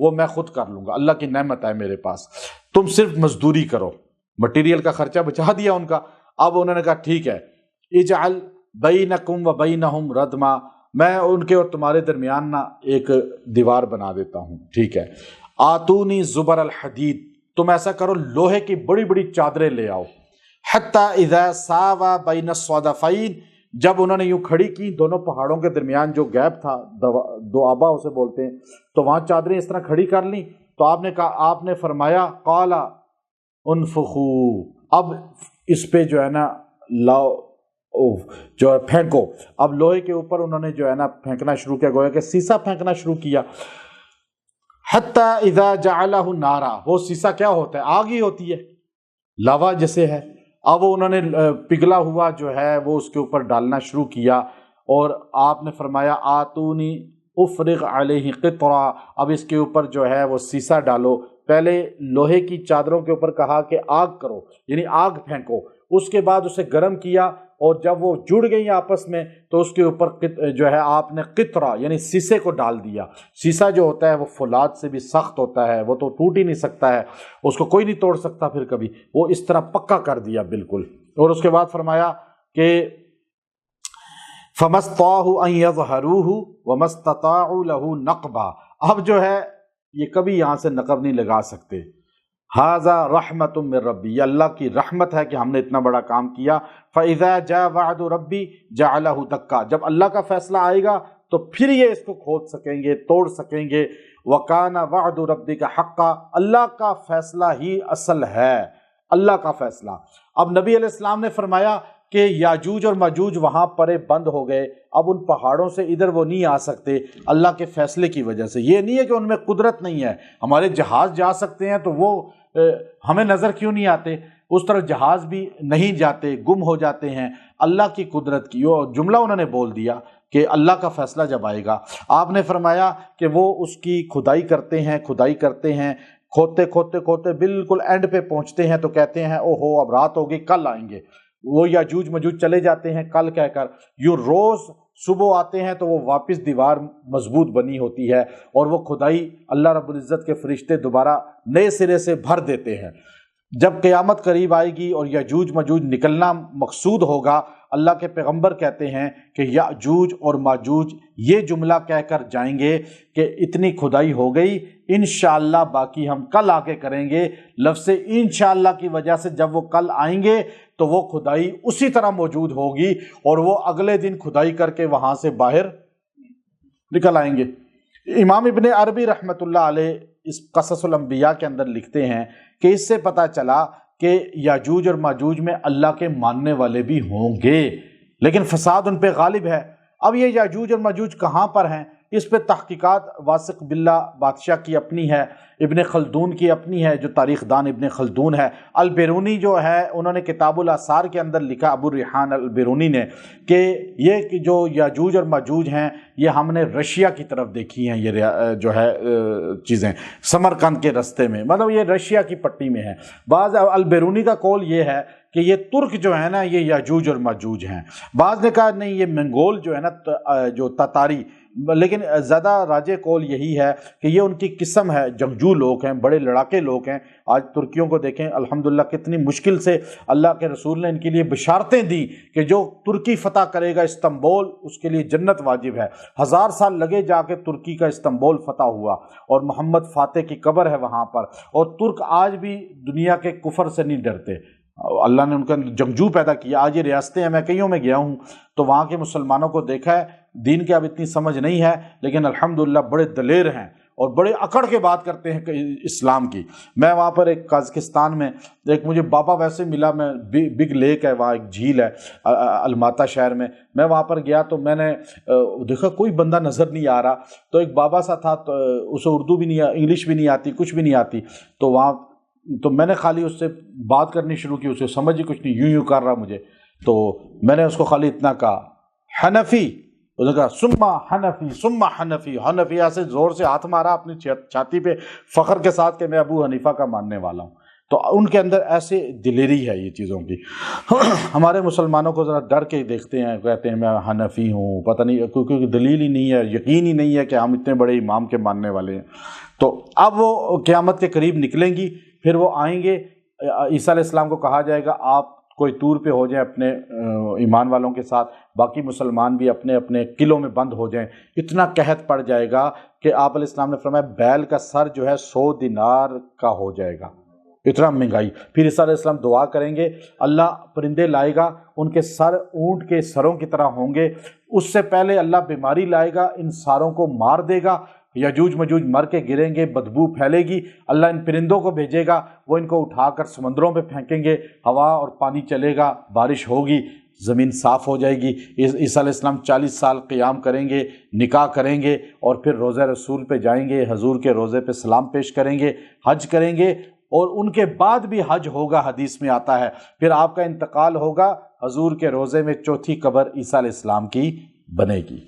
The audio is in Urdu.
وہ میں خود کر لوں گا، اللہ کی نعمت ہے میرے پاس، تم صرف مزدوری کرو۔ مٹیریل کا خرچہ بچا دیا ان کا۔ اب انہوں نے کہا ٹھیک ہے، اجعل بینکم و بینہم ردما، میں ان کے اور تمہارے درمیان نا ایک دیوار بنا دیتا ہوں، ٹھیک ہے۔ آتونی زبر الحدید، تم ایسا کرو لوہے کی بڑی بڑی چادریں لے آؤ۔ حتی اذا ساوا بین الصدفین، جب انہوں نے یوں کھڑی کی دونوں پہاڑوں کے درمیان جو گیپ تھا، دوآبا اسے بولتے ہیں، تو وہاں چادریں اس طرح کھڑی کر لیں تو آپ نے فرمایا قال انفخوا، اب اس پہ جو ہے نا لاؤ جو ہے پھینکو۔ اب لوہے کے اوپر انہوں نے جو ہے نا پھینکنا شروع کیا، گویا کہ سیسا پھینکنا شروع کیا۔ حتی اذا جعلہ نارا، وہ سیسا کیا ہوتا ہے؟ آگ ہی ہوتی ہے، لاوا جیسے ہے۔ اب انہوں نے پگھلا ہوا جو ہے وہ اس کے اوپر ڈالنا شروع کیا، اور آپ نے فرمایا آتونی افرغ علیہ قطرا، اب اس کے اوپر جو ہے وہ سیسا ڈالو۔ پہلے لوہے کی چادروں کے اوپر کہا کہ آگ کرو، یعنی آگ پھینکو، اس کے بعد اسے گرم کیا، اور جب وہ جڑ گئی آپس میں تو اس کے اوپر جو ہے آپ نے قطرہ یعنی سیسے کو ڈال دیا۔ سیسا جو ہوتا ہے وہ فولاد سے بھی سخت ہوتا ہے، وہ تو ٹوٹ ہی نہیں سکتا ہے، اس کو کوئی نہیں توڑ سکتا پھر کبھی، وہ اس طرح پکا کر دیا بالکل۔ اور اس کے بعد فرمایا کہ فَمَسْطَاعُوا أَن يَظْهَرُوهُ وَمَا اسْتَطَاعُوا لَهُ نَقْبًا، اب جو ہے یہ کبھی یہاں سے نقب نہیں لگا سکتے۔ ھذا رحمت من ربی، یہ اللہ کی رحمت ہے کہ ہم نے اتنا بڑا کام کیا۔ فَإِذَا جَاءَ وَعْدُ رَبِّي جَعَلَهُ دَكًّا، جب اللہ کا فیصلہ آئے گا تو پھر یہ اس کو کھود سکیں گے، توڑ سکیں گے۔ وَكَانَ وَعْدُ رَبِّكَ حَقًّا، اللہ کا فیصلہ ہی اصل ہے، اللہ کا فیصلہ۔ اب نبی علیہ السلام نے فرمایا کہ یاجوج اور ماجوج وہاں پرے بند ہو گئے، اب ان پہاڑوں سے ادھر وہ نہیں آ سکتے اللہ کے فیصلے کی وجہ سے۔ یہ نہیں ہے کہ ان میں قدرت نہیں ہے، ہمارے جہاز جا سکتے ہیں تو وہ ہمیں نظر کیوں نہیں آتے؟ اس طرح جہاز بھی نہیں جاتے، گم ہو جاتے ہیں۔ اللہ کی قدرت کی وہ جملہ انہوں نے بول دیا کہ اللہ کا فیصلہ جب آئے گا۔ آپ نے فرمایا کہ وہ اس کی کھدائی کرتے ہیں، کھودتے کھودتے بالکل اینڈ پہ پہنچتے ہیں تو کہتے ہیں او ہو اب رات ہوگی، کل آئیں گے۔ وہ یاجوج ماجوج چلے جاتے ہیں کل کہہ کر، یوں روز صبح آتے ہیں تو وہ واپس دیوار مضبوط بنی ہوتی ہے، اور وہ کھدائی اللہ رب العزت کے فرشتے دوبارہ نئے سرے سے بھر دیتے ہیں۔ جب قیامت قریب آئے گی اور یاجوج ماجوج نکلنا مقصود ہوگا، اللہ کے پیغمبر کہتے ہیں کہ یاجوج اور ماجوج یہ جملہ کہہ کر جائیں گے کہ اتنی کھدائی ہو گئی، انشاءاللہ باقی ہم کل آ کے کریں گے۔ لفظ انشاءاللہ کی وجہ سے جب وہ کل آئیں گے تو وہ کھدائی اسی طرح موجود ہوگی، اور وہ اگلے دن کھدائی کر کے وہاں سے باہر نکل آئیں گے۔ امام ابن عربی رحمۃ اللہ علیہ اس قصص الانبیاء کے اندر لکھتے ہیں کہ اس سے پتہ چلا کہ یاجوج اور ماجوج میں اللہ کے ماننے والے بھی ہوں گے، لیکن فساد ان پہ غالب ہے۔ اب یہ یاجوج اور ماجوج کہاں پر ہیں، اس پہ تحقیقات واسق باللہ بادشاہ کی اپنی ہے، ابن خلدون کی اپنی ہے جو تاریخ دان ابن خلدون ہے۔ البیرونی جو ہے انہوں نے کتاب الآثار کے اندر لکھا، ابو ریحان البیرونی نے، کہ یہ کہ جو یاجوج اور ماجوج ہیں یہ ہم نے رشیا کی طرف دیکھی ہیں، یہ جو ہے چیزیں سمرقند کے رستے میں، مطلب یہ رشیا کی پٹی میں ہے۔ بعض البیرونی کا قول یہ ہے کہ یہ ترک جو ہے نا یہ یاجوج اور ماجوج ہیں، بعض نے کہا نہیں یہ منگول جو ہے نا جو تاتاری، لیکن زیادہ راجح قول یہی ہے کہ یہ ان کی قسم ہے، جنگجو لوگ ہیں، بڑے لڑاکے لوگ ہیں۔ آج ترکیوں کو دیکھیں الحمدللہ کتنی مشکل سے اللہ کے رسول نے ان کے لیے بشارتیں دی کہ جو ترکی فتح کرے گا استنبول اس کے لیے جنت واجب ہے۔ 1000 سال لگے جا کے ترکی کا استنبول فتح ہوا، اور محمد فاتح کی قبر ہے وہاں پر، اور ترک آج بھی دنیا کے کفر سے نہیں ڈرتے۔ اللہ نے ان کا جنگجو پیدا کیا۔ آج یہ ریاستیں ہیں، میں کئیوں میں گیا ہوں تو وہاں کے مسلمانوں کو دیکھا ہے، دین کے اب اتنی سمجھ نہیں ہے لیکن الحمدللہ بڑے دلیر ہیں اور بڑے اکڑ کے بات کرتے ہیں اسلام کی۔ میں وہاں پر ایک قازقستان میں ایک مجھے بابا ویسے ملا، میں بگ لیک ہے وہاں، ایک جھیل ہے الماتا شہر میں، میں وہاں پر گیا تو میں نے دیکھا کوئی بندہ نظر نہیں آ رہا، تو ایک بابا سا تھا، تو اسے اردو بھی نہیں، انگلش بھی نہیں آتی، کچھ بھی نہیں آتی، تو وہاں تو میں نے خالی اس سے بات کرنی شروع کی، اسے سمجھ ہی کچھ نہیں، یوں کر رہا مجھے، تو میں نے اس کو خالی اتنا کہا حنفی، اس نے کہا سما حنفی سما حنفی، حنفی ایسے زور سے ہاتھ مارا اپنی چھاتی پہ فخر کے ساتھ کہ میں ابو حنیفہ کا ماننے والا ہوں۔ تو ان کے اندر ایسے دلیری ہے یہ چیزوں کی۔ ہمارے مسلمانوں کو ذرا ڈر کے دیکھتے ہیں، کہتے ہیں میں حنفی ہوں، پتہ نہیں، کیونکہ دلیل ہی نہیں ہے، یقین ہی نہیں ہے کہ ہم اتنے بڑے امام کے ماننے والے ہیں۔ تو اب وہ قیامت کے قریب نکلیں گی، پھر وہ آئیں گے، عیسیٰ علیہ السلام کو کہا جائے گا آپ کوئی طور پہ ہو جائیں اپنے ایمان والوں کے ساتھ، باقی مسلمان بھی اپنے اپنے قلعوں میں بند ہو جائیں۔ اتنا قحط پڑ جائے گا کہ آپ علیہ السلام نے فرمایا بیل کا سر جو ہے 100 دینار کا ہو جائے گا، اتنا مہنگائی۔ پھر عیسیٰ علیہ السلام دعا کریں گے، اللہ پرندے لائے گا، ان کے سر اونٹ کے سروں کی طرح ہوں گے، اس سے پہلے اللہ بیماری لائے گا، ان ساروں کو مار دے گا، یجوج مجوج مر کے گریں گے، بدبو پھیلے گی، اللہ ان پرندوں کو بھیجے گا، وہ ان کو اٹھا کر سمندروں پہ پھینکیں گے، ہوا اور پانی چلے گا، بارش ہوگی، زمین صاف ہو جائے گی۔ عیسیٰ علیہ السلام 40 سال قیام کریں گے، نکاح کریں گے، اور پھر روضہ رسول پہ جائیں گے، حضور کے روضے پہ سلام پیش کریں گے، حج کریں گے، اور ان کے بعد بھی حج ہوگا، حدیث میں آتا ہے۔ پھر آپ کا انتقال ہوگا، حضور کے روضے میں چوتھی قبر عیسیٰ علیہ السلام کی بنے گی۔